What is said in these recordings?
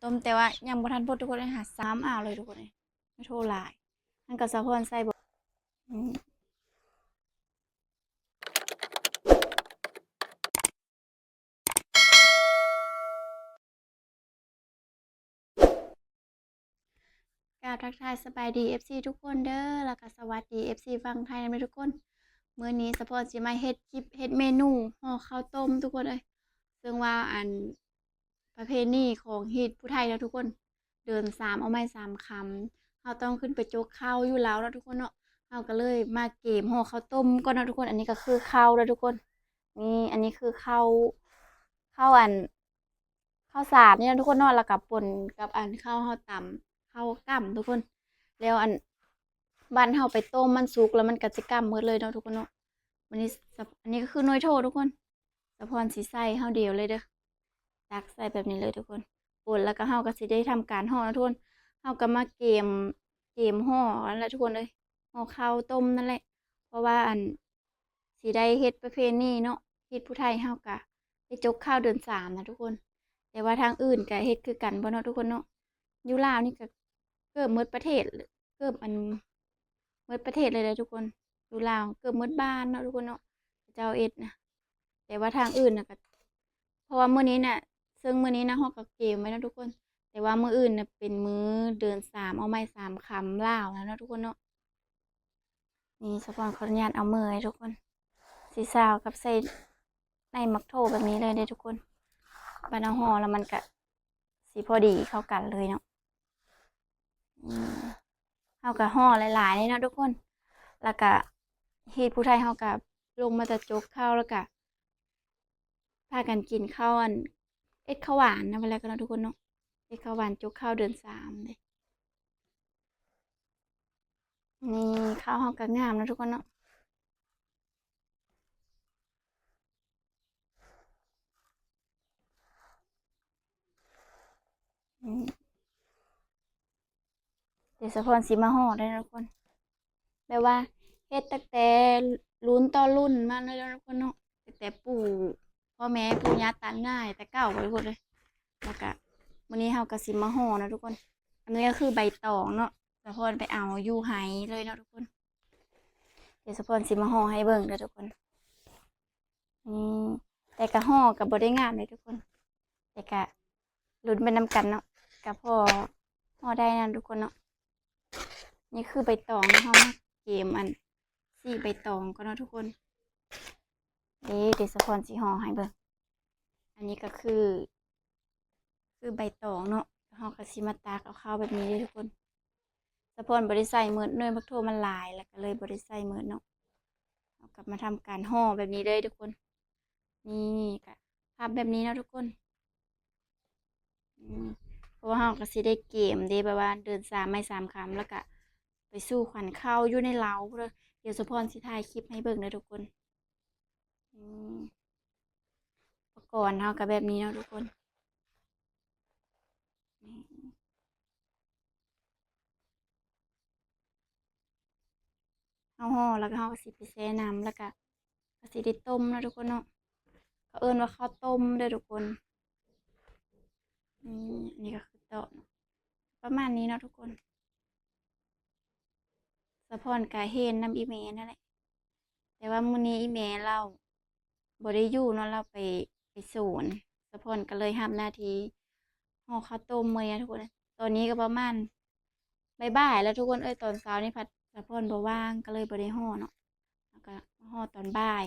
ต้มแต่ว่ายังบ่ทันพดทุกคนเลยหาซ้ำเอาเลยทุกคนเลยไม่โทรหลายนั่นก็สะพอนใส่บ่อืมกราบทักทายสบายดี FC ทุกคนเด้อแล้วก็สวัสดี FC ฝั่งไทยนะทุกคนมื้อนี้สะพอนสิมาเฮ็ดคลิปเฮ็ดเมนูห่อข้าวต้มทุกคนเอ้ยซึ่งว่าประเพณีของฮีตผู้ไทยนะทุกคนเดินสามเอาไม้สามคำเราต้องขึ้นไปโจกข้าวอยู่แล้วนะทุกคนเนาะเราก็เลยมาเกมห่อข้าวต้มก่อนนะทุกคนอันนี้ก็คือข้าวแล้วทุกคนนี่อันนี้คือข้าวข้าวสารนี่นะทุกคนเนาะแล้วกับป่นกับข้าวเฮาตำข้าวกล้ำทุกคนแล้วบ้านเฮาไปต้มมันสุกแล้วมันก็สิกล้ำหมดเลยเนาะทุกคนเนาะวันนี้อันนี้ก็คือหน่วยโททุกคนสะพรสิใส่เฮาเดียวเลยเด้อตักใส่แบบนี้เลยทุกคนป่นแล้วก็เฮาก็สิได้ทำการห่อนะทุกคนเฮาก็มาเกมห่อนั่นแหละทุกคนเลยห่อข้าวต้มนั่นแหละเพราะว่าสิได้เฮ็ดประเพณีเนาะเฮ็ดผู้ไทยเฮาก็ได้จกข้าวเดือนสามนะทุกคน แต่ว่าทางอื่นก็เฮ็ดคือกันบ่เนาะทุกคนเนาะอยู่ลาวนี่ก็เกือบหมดประเทศเกือบหมดประเทศเลยเด้อทุกคนอยู่ลาวเกือบหมดบ้านเนาะทุกคนเนาะเขาเจ้าเอ็ดนะแต่ว่าทางอื่นน่ะก็เพราะว่ามื้อนี้น่ะซึ่งมื้อนี้นะฮอกก็เกมไว้เนาะทุกคนแต่ว่ามื้ออื่นน่ะเป็นมื้อเดือนสามเอาไม้สามคำลาวนะเนาะทุกคนเนาะนี่สะพอนขออนุญาตเอามือให้ทุกคนสิซาวกับใส่ในมักโถแบบนี้เลยเด้อทุกคนบัดเอาห่อแล้วมันก็สิพอดีเข้ากันเลยเนาะ อืมเฮาก็ห่อหลายๆนี่เนาะทุกคน แล้วก็เฮ็ดผู้ไทยเฮาก็ลงมาแต่จกข้าวแล้วก็พากันกินข้าวเอ็ดข้าวหวานนะเวลากันเนาะทุกคนเนาะเอ็ดข้าวหวานจกข้าวเดือนสามเด้นี่ข้าวเฮาก็งามนะทุกคนเนาะอืมเดี๋ยวสะพรสิมาห่อได้นะทุกคนแบบว่าเฮ็ดตั้งแต่รุ่นต่อรุ่นมาเลยนะทุกคนเนาะตั้งแต่พ่อแม่ปู่ย่าตายายแต่เก่าเลยทุกคนเลยแล้วก็มื้อนี้เฮาก็สิมาห่อนะทุกคน อันนี้ก็คือใบตองเนาะสะพอนไปเอาอยู่ไหเลยเนาะทุกคนเดี๋ยวสะพอนสิมาห่อให้เบิ่งเด้อทุกคนนี่แต่กะห่อกับ่ได้งามเลยทุกคนแต่กะลุ้นไปนำกันเนาะกะพอห่อได้นะทุกคนเนาะนี่คือใบตองเฮามาเกมสี่ใบตองก็เนาะทุกคนเดี๋ยวสะพอนสิห่อให้เบิ่งอันนี้ก็คือใบตองเนาะเฮาก็สิมาตากเอาข้าวแบบนี้เด้อทุกคนสะพอนบ่ได้ใส่เมิดเนยมักโทมันหลายแล้วก็เลยบ่ได้ใส่เมิดเนาะ เอากลับมาทำการห่อแบบนี้เลยทุกคนนี่ค่ะภาพแบบนี้นะทุกคนเพราะว่าเราก็สิได้เกมเด้แบบว่าเดินสามไม่สามคำแล้วก็ไปสู้ขวัญเข้าอยู่ในเล้าเลยเดี๋ยวสะพรสิถ่ายคลิปให้เบิ่งนะทุกคนอืมอุปกรณ์เรากับแบบนี้เนาะทุกคนนี่เอาห่อแล้วก็เราก็สิไปแช่น้ำแล้วก็สิได้ต้มนะทุกคนเนาะเขาเอิ้นว่าข้าวต้มเด้อทุกคนอันนี้ก็คือโต๊ะประมาณนี้เนาะทุกคน สะพรกะเห็นนำอีเมนั่นแหละแต่ว่ามื้อนี้อีเมเราบ่ได้อยู่เนาะเราไปศูนย์สะพรก็เลยรับหน้าที่ห่อข้าวต้มมื้อนี้ทุกคนตอนนี้ก็ประมาณบ่ายๆแล้วทุกคนเอ้ยตอนเช้านี่พัดสะพรบ่ว่างก็เลยบ่ได้ห่อเนาะแล้วก็ห่อตอนบ่าย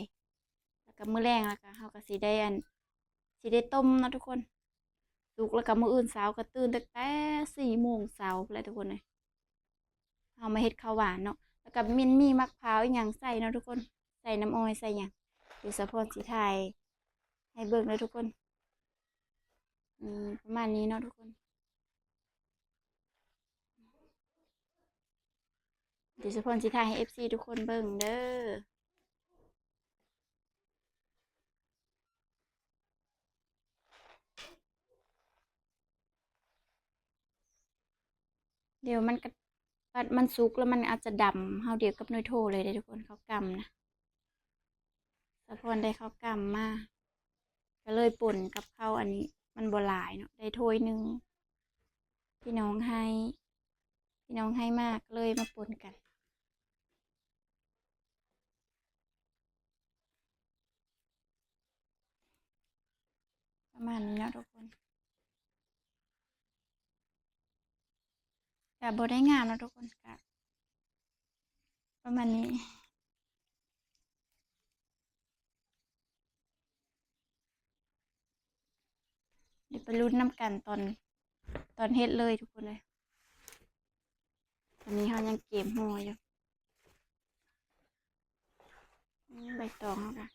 แล้วก็มื้อแลงแล้วก็เฮาก็สิได้ต้มเนาะทุกคนสุกแล้วก็มื้ออื่นเช้าก็ตื่นตั้งแต่4โมงเช้าพู้นแหละทุกคนเอ้ยเอามาเฮ็ดข้าวหวานเนาะ แล้วก็มีมะพร้าวอหย่างใส่เนาะทุกคนใส่น้ำอ้อยใส่หยังเดี๋ยวสะพรสิถ่ายให้เบิ่งเลยทุกคนประมาณนี้เนาะทุกคนเดี๋ยวสะพรสิถ่ายให้ FC ทุกคนเบิ่งเด้อเดี๋ยวมันก็ปัดมันสุกแล้วมันอาจจะดำเฮาเดียวกับเนยโทเลยเด้อทุกคนข้าวกำนะสะพรได้ข้าวกำมาก็เลยป่นกับข้าวอันนี้มันบ่หลายเนาะได้ถ้วยหนึง พี่น้องให้พี่น้องให้มากเลยมาปนกันประมาณนี้เนาะทุกคนแต่บ่ได้งามเนาะทุกคนก็ประมาณนี้เดี๋ยวไปลุ้นน้ำกันตอนเฮ็ดเลยทุกคนเลยตอนนี้เขายังเกมห่ออยู่ใบตองเขาค่ะ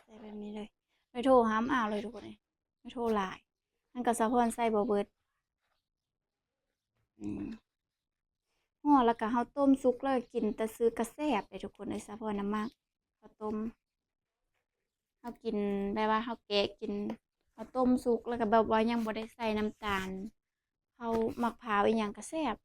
ใส่แบบนี้เลยไม่โทรห้ามอ่าวเลยทุกคนเลยไม่โทรหลายมันก็สะพอนใส่บ่เบิดห่อแล้วก็เฮาต้มสุกแล้วกินแต่ซื้อกระแซบเลยทุกคนเลยสะพอนน้ำมากข้าวต้มเฮากินแบบว่าเฮาแกะกินข้าวต้มสุกแล้วก็แบบว่ายังบ่ได้ใส่น้ำตาลเฮามะพร้าวอีหยังก็แซ่บ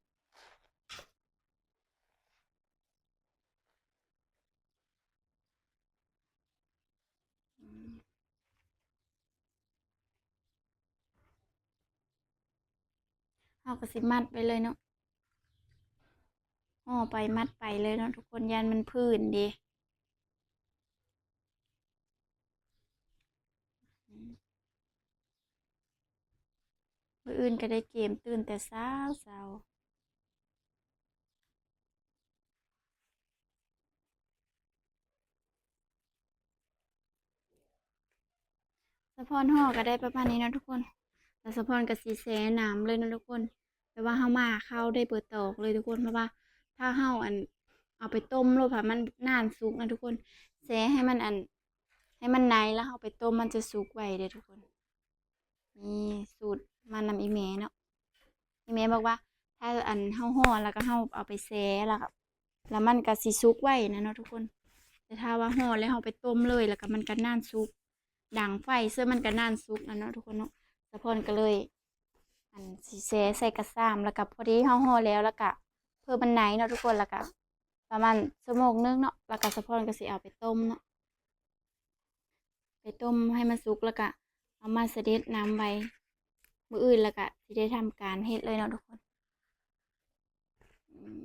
เฮาก็สิมัดไปเลยเนาะห่อไปมัดไปเลยเนาะทุกคนยันมันพื้นดีมื้ออื่นก็ได้เกมตื่นแต่เช้าเช้าสะพอนห่อก็ได้ประมาณนี้เนาะทุกคนแล้วสะพอนก็สิแช่น้ำเลยเนาะทุกคนแต่ว่าเฮามาเข้าได้เปิดตอกเลยทุกคนเพราะว่าถ้าเฮาเอาไปต้มแล้วค่ะมันนานสุกนะทุกคนแช่ให้มันให้มันในแล้วเฮาไปต้มมันจะสุกไวเด้อทุกคนนี่สูตรมานำอีแม่เนาะอีแม่บอกว่าถ้าเฮาห่อแล้วก็เฮาเอาไปแช่แล้วก็แล้วมันก็สิสุกไวนะเนาะทุกคนแต่ถ้าว่าห่อแล้วเฮาไปต้มเลยแล้วก็มันก็นานสุกดังไฟเสื้อมันก็นานสุกนะเนาะทุกคนเนาะสะพอนก็เลยสิแช่ใส่กระซ้ำแล้วก็พอดีเฮาห่อแล้วก็เพื่อมันไหนเนาะทุกคนแล้วก็ประมาณชั่วโมงนึงเนาะแล้วก็สะพอนก็สิเอาไปต้มเนาะไปต้มให้มันสุกแล้วก็เอามาเสด็จน้ำไว้มื้ออื่นแล้วก็สิได้ทำการเฮ็ดเลยเนาะทุกคนอืม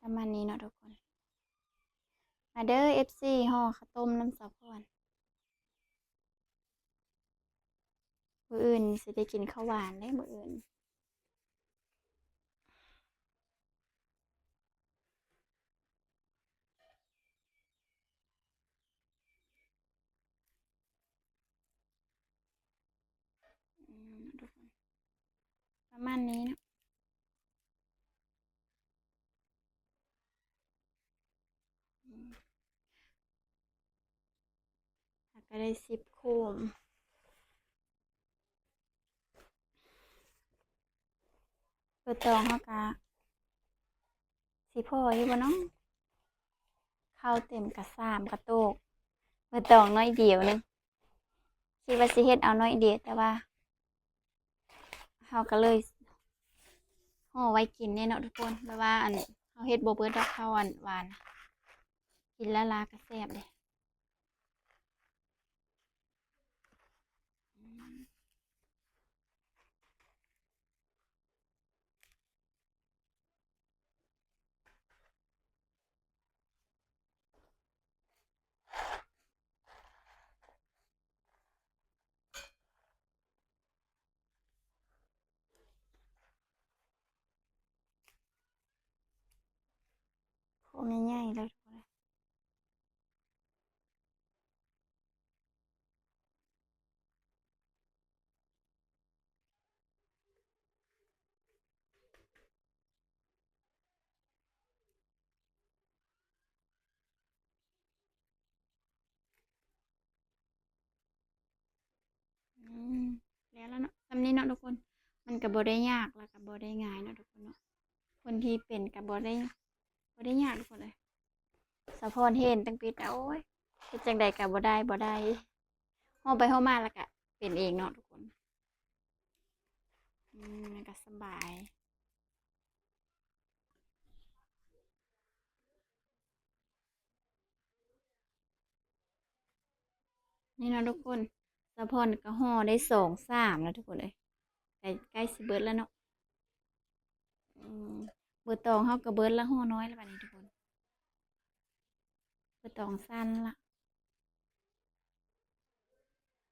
ประมาณนี้เนาะทุกคนมาเด้อ FC ห่อข้าวต้มน้ำสะพอนมื้ออื่นสิได้กินข้าวหวานได้มื้ออื่นทุกคนประมาณนี้เนาะแล้วก็ได้10โคมเปิดตองเฮาก็สิพออยู่บ่เนาะข้าวเต็มกระซ้ำกระโตกเปิดตองน้อยเดียวหนึงคิดว่าสิเฮ็ดเอาน้อยเดียวแต่ว่าเฮาก็เลยห่อไว้กินเนี่ยเนาะทุกคนแบบว่าเฮาเฮ็ดบ่เบิดดอกข้าวหวานกินแล้วลาก็แซ่บเด้โคมใหญ่ๆเลยทุกคนอืมแล้วเนาะซำนี้เนาะทุกคนมันก็ บ่ได้ยากแล้วก็บ่ได้ง่ายเนาะทุกคนเนาะคนที่เป็นก็บ่ได้ยากทุกคนเลยสะพรเห็นตั้งปิดโอ้ยเฮ็ดจังใดก็บ่ได้เฮาไปเฮามาแล้วก็เป็นเองเนาะทุกคนมันก็สบายนี่เนาะทุกคนสะพรก็ห่อได้2-3แล้วทุกคนเลยใกล้สิเบิดแล้วเนาะเบอร์ตองเฮาก็เบิดละห่อน้อยแล้วบัดนี้ทุกคนเบอร์ตองสั้นละ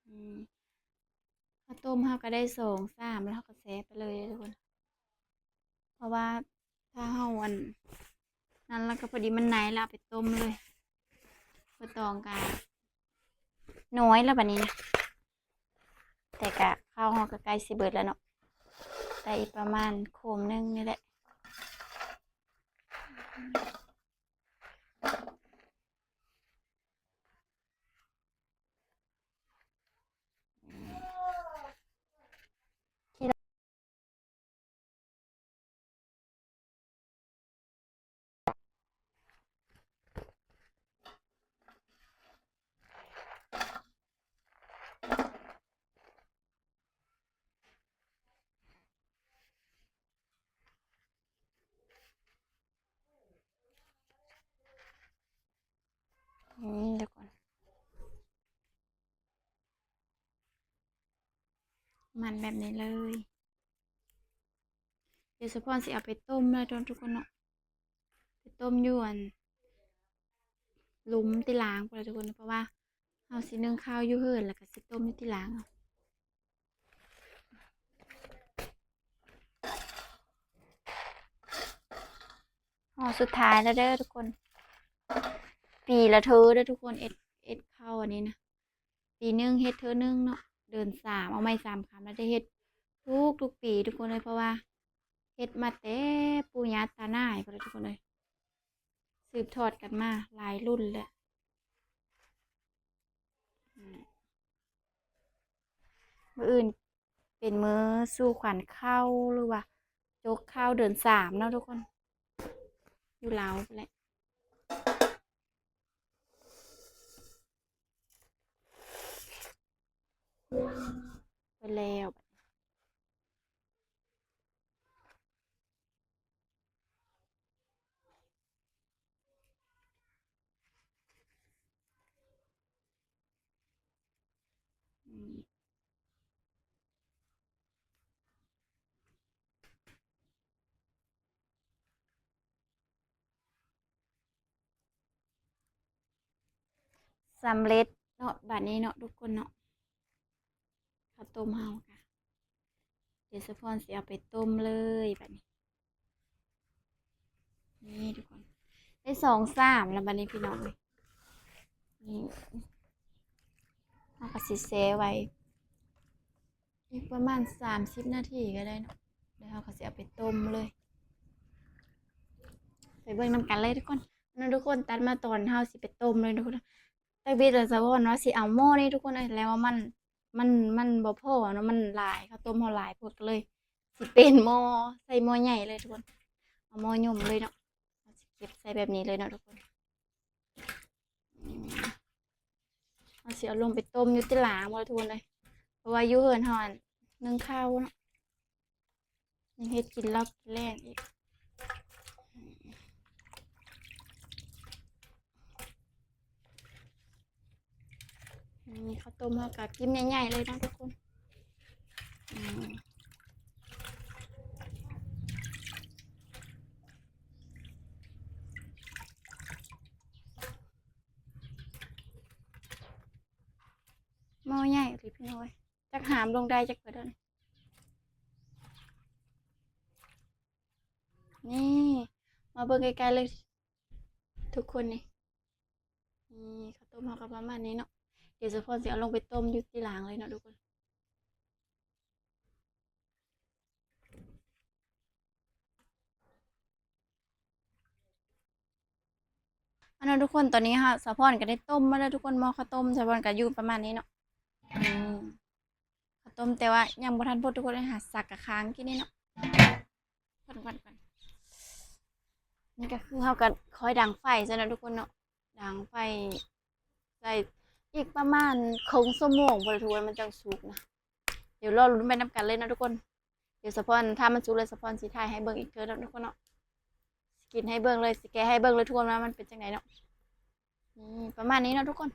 อืมข้าวต้มเฮาก็ได้2-3แล้วเฮาก็แซ่ไปเลยทุกคนเพราะว่าถ้าเฮานั้นแล้วก็พอดีมันไหนแล้วเอาไปต้มเลยเบอร์ตองก็น้อยแล้วบัดนี้นะแต่ก็ข้าวเฮาก็ใกล้สิเบิดแล้วเนาะแต่อีกประมาณโคมนึงนี่แหละเดี๋ยวก่อนมันแบบนี้เลยเดี๋ยวสะพรสิเอาไปต้มเลยทุกคนเนาะไปต้มอยู่หลุมที่ล้างไปเลยทุกคนเพราะว่าเฮาสินึ่งข้าวอยู่เฮิรนแล้วก็สิต้มอยู่ที่ล้างห่อสุดท้ายแล้วเด้อทุกคนปีละเธอเด้อทุกคนเอ็ดข้าวอันนี้นะปีนึงเฮ็ดเธอนึงเนาะเดือน3เอาไม่3คำแล้วได้เฮ็ดทุกปีทุกคนเลยเพราะว่าเฮ็ดมาแต่ปู่ย่าตานายไปเลยทุกคนเลยสืบทอดกันมาหลายรุ่นแล้วมื้ออื่นเป็นมื้อสู่ขวัญข้าวหรือว่าจกข้าวเดือน3เนาะทุกคนอยู่ลาวแหละไปแล้วสำเร็จเนาะบัดนี้เนาะทุกคนเนาะข้าวต้มเฮาค่ะเดี๋ยวสะพรสิเอาไปต้มเลยบัดนี้นี่ทุกคนได้2-3แล้วบัดนี้พี่น้องเลยนี่เฮาก็สิแช่ไว้อีกประมาณ30 นาทีก็ได้เนาะเดี๋ยวเฮาก็สิเอาไปต้มเลยไปเบิ่งนำกันเลยทุกคนนั่นทุกคนตัดมาตอนเฮาสิไปต้มเลยทุกคนแต่พี่แต่สะพรว่าสิเอาหม้อนี่ทุกคนแล้วว่ามันบ่พอเนาะมันหลายข้าวต้มเฮาหลายโพดก็เลยสิเป็นหม้อใส่หม้อใหญ่เลยทุกคนเอาหม้อหยุ่มเลยเนาะเอาสิเก็บใส่แบบนี้เลยเนาะทุกคนเอาสิเอาลงไปต้มอยู่ที่หลังบ่ทุกคนเลยเพราะว่าอยู่เฮือนเฮานึ่งข้าวเนาะยังเฮ็ดกินรอบกินแรกอีกนี่ข้าวต้มเฮาก็กินใหญ่ๆเลยนะทุกคนหม้อใหญ่เลยพี่น้อยจักหามลงได้จักเกิดแล้วนี่มาเบิ่งใกล้ๆเลยทุกคนนี่ข้าวต้มเฮาก็ประมาณนี้เนาะเดี๋ยวสะพรสิเอาลงไปต้มอยู่ที่หลังเลยเนาะทุกคนอันนั้นทุกคนตอนนี้ค่ะสะพรก็ได้ต้มมาแล้วทุกคนหม้อข้าวต้มสะพรก็อยู่ประมาณนี้เนาะข้าว ต้มแต่ว่ายังบ่ทันพดทุกคนเลยหาสักกะค้างกินนี่เนาะก่อนนี่ก็คือเฮาก็คอยดังไฟซะนะทุกคนเนาะดังไฟใส่อีกประมาณครึ่งชั่วโมงบ่ได้ทุกคนมันจังสุกนะเดี๋ยวรอลุ้นไปนํกันเลยนะทุกคนเดี๋ยวสะพอนถ้ามันสุกเลยสะพอนสิถ่ายให้เบิ่งอีกเทื่อเนาะทุกคนเนาะสิกินให้เบิ่งเลยสิแกะให้เบิ่งเลยทุกคนว่ามันเป็นจังไดเนาะนี่ประมาณนี้เนาะทุกคน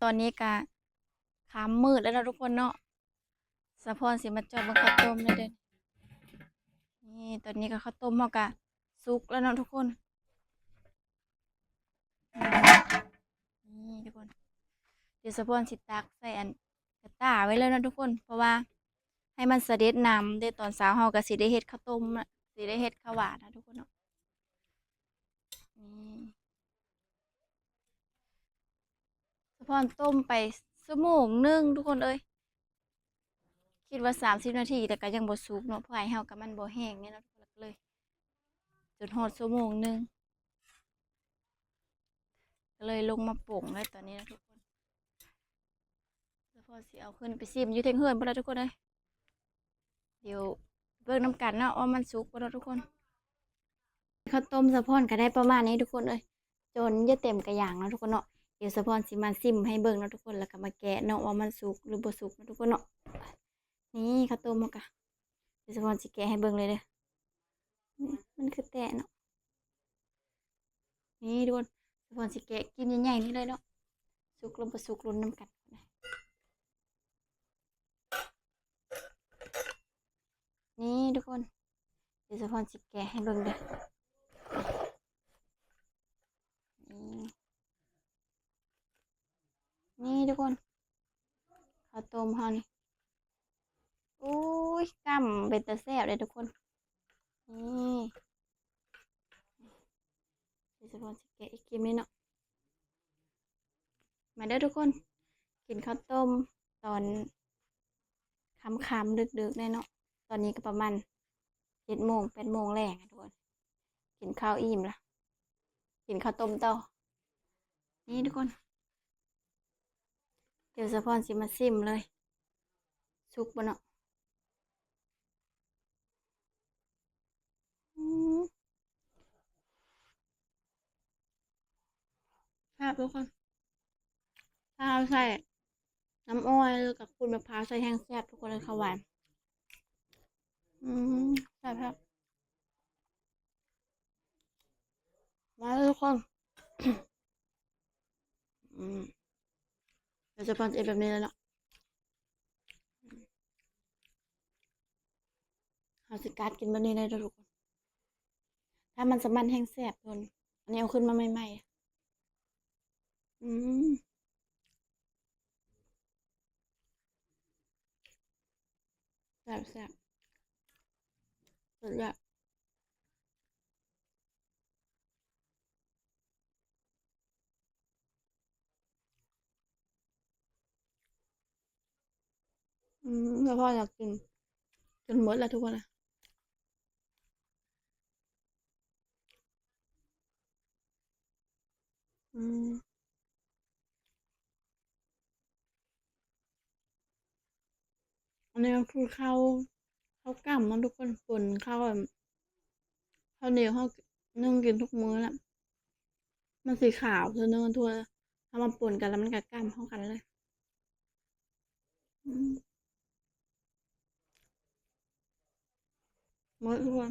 ตอนนี้ก็ค่ำมืดแล้วเนาะทุกคนเนาะสะพอนสิมาจอดเบิ่งข้าวต้มเลยเด้อนี่ตอนนี้ก็ข้าวต้มเฮาก็สุกแล้วเนาะทุกคนนี่ทุกคนเดี๋ยวสะพอนสิตักใส่อันกระตาไว้เลยเนาะทุกคนเพราะว่าให้มันเสด็จน้ำเด้อตอนเช้าเฮาก็สิได้เฮ็ดข้าวต้มน่ะสิได้เฮ็ดข้าวหวานนะทุกคนเนาะนี่สะพอนต้มไปชั่วโมงหนึงทุกคนเอ้ยคิดว่า30นาทีแต่ก็ยังบ่สุกเนาะเพราะไอ้เฮาก็มันบ่แห้งเนี่ยเนาะทุกคนก็เลยจนฮอดชั่วโมงหนึงก็เลยลงมาปรุงเลยตอนนี้นะทุกคนสะพอนสิเอาขึ้นไปซิมอยู่เทิงเฮือนพุ่นล่ะทุกคนเอ้ยเดี๋ยวเบิ่งนํกันเนาะว่ามันสุกบ่เนาะทุกคนข้าวต้มสะพอนก็ได้ประมาณนี้ทุกคนเอ้ยจนจะเต็มกระหย่างเนาะทุกคนเนาะเดี๋ยวสะพอนสิมาซิมให้เบิ่งเนาะทุกคนแล้วก็มาแกะเนาะว่ามันสุกหรือบ่สุกเนาะทุกคนเนาะนี่ข้าวต้มเฮาก็เดี๋ยวสะพอนสิแกะให้เบิ่งเลยเด้อนี่มันคือแตะเนาะนี่ทุกคนสะพอนสิแกะกินใหญ่ๆนี่เลยเนาะสุกหรือบ่สุกลุ้นนํกันนะนี่ทุกคนเดี๋ยวสะพอนสิแกะให้เบิ่งเด้อนี่นี่ทุกคนข้าวต้มเฮานี่โอ้ยกำเป็นตาแซ่บเลยทุกคนนี่เดี๋ยวสะพอนสิแกะอีกกินนี่เนาะมาเด้อทุกคนกินข้าวต้มตอนค่ำๆดึกๆแน่เนาะตอนนี้ก็ประมาณ7 โมง 8 โมงแลงอะทุกคนกินข้าวอิ่มละกินข้าวต้มต่อนี่ทุกคนเดี๋ยวสะพอนสิมาซิมเลยสุกบ่เนาะอืมครับทุกคนถ้าเอาใส่น้ำอ้อยแล้วกับคุณมะพร้าวใส่แห้งแซ่บทุกคนเลยข้าวหวานอืมแซ่บครับมาเลยทุกคนอืมเดี๋ยวสะพอนจะเป็นแบบนี้แล้วเนาะเอาสิการ์ดกินแบบนี้เลยเด้อทุกคนถ้ามันสมันแห้งแซ่บทุกคนอันนี้เอาขึ้นมาใหม่ๆแซ่บแซ่บสุดยอดแล้วพ่ออยากกินจนหมดแล้วทุกคนนะอืมอันนี้ก็คือข้าวกล้ำมันทุกคนป่นข้าวแบบข้าวเหนียวข้าวนึ่งกินทุกมื้อแหละมันสีขาวเนื้อทั่วถ้ามาป่นกันแล้วมันกับกล้ำเข้ากันเลยอืมหมดทุกคน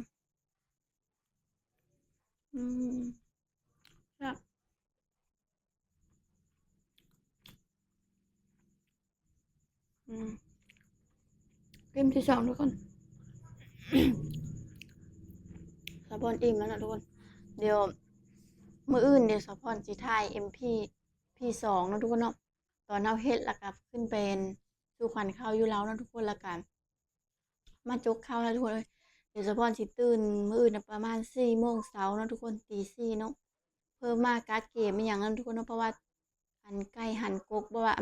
อืมครับอืมเกมที่สองทุกคนสะพอนอิ่มแล้วนะทุกคนเดี๋ยวมื้ออื่นเดี๋ยวสะพอนสิถ่าย MP2นะทุกคนเนาะตอนเอาเฮ็ดแล้วก็ขึ้นเป็นสู่ขวัญข้าวอยู่แล้วนะทุกคนแล้วกันมาจกข้าวแล้วทุกคนเลยเดี๋ยวสะพอนสิตื่นมื้ออื่นนะประมาณ4 โมงเช้านะทุกคนตี 4เนาะเพิ่มมาการ์ดเกมอีหยังนั้นทุกคนเนาะเพราะว่าหั่นไก่หั่นกบเพราะว่า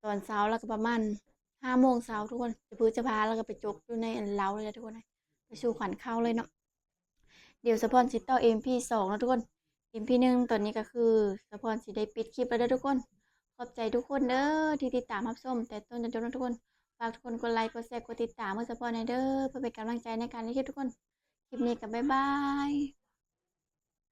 ตอนเช้าแล้วก็ประมาณ5 โมงเช้าทุกคนจะพื้นจะพาแล้วก็ไปจกอยู่ในอันเล้าเลยนะทุกคนนะไปสู่ขวัญข้าวเลยเนาะเดี๋ยวสะพอนสิต่อ MP2นะทุกคน MP1ตอนนี้ก็คือสะพอนสิได้ปิดคลิปแล้วเด้อทุกคนขอบใจทุกคนเด้อที่ติดตามรับชมแต่ต้นจนจบนะทุกคน ฝากทุกคนกดไลค์กดแชร์กดติดตามเพื่อสปอร์ตในเด้อเพื่อเป็นกำลังใจในการเฮ็ดคลิปทุกคนคลิปนี้ก็บ๊ายบาย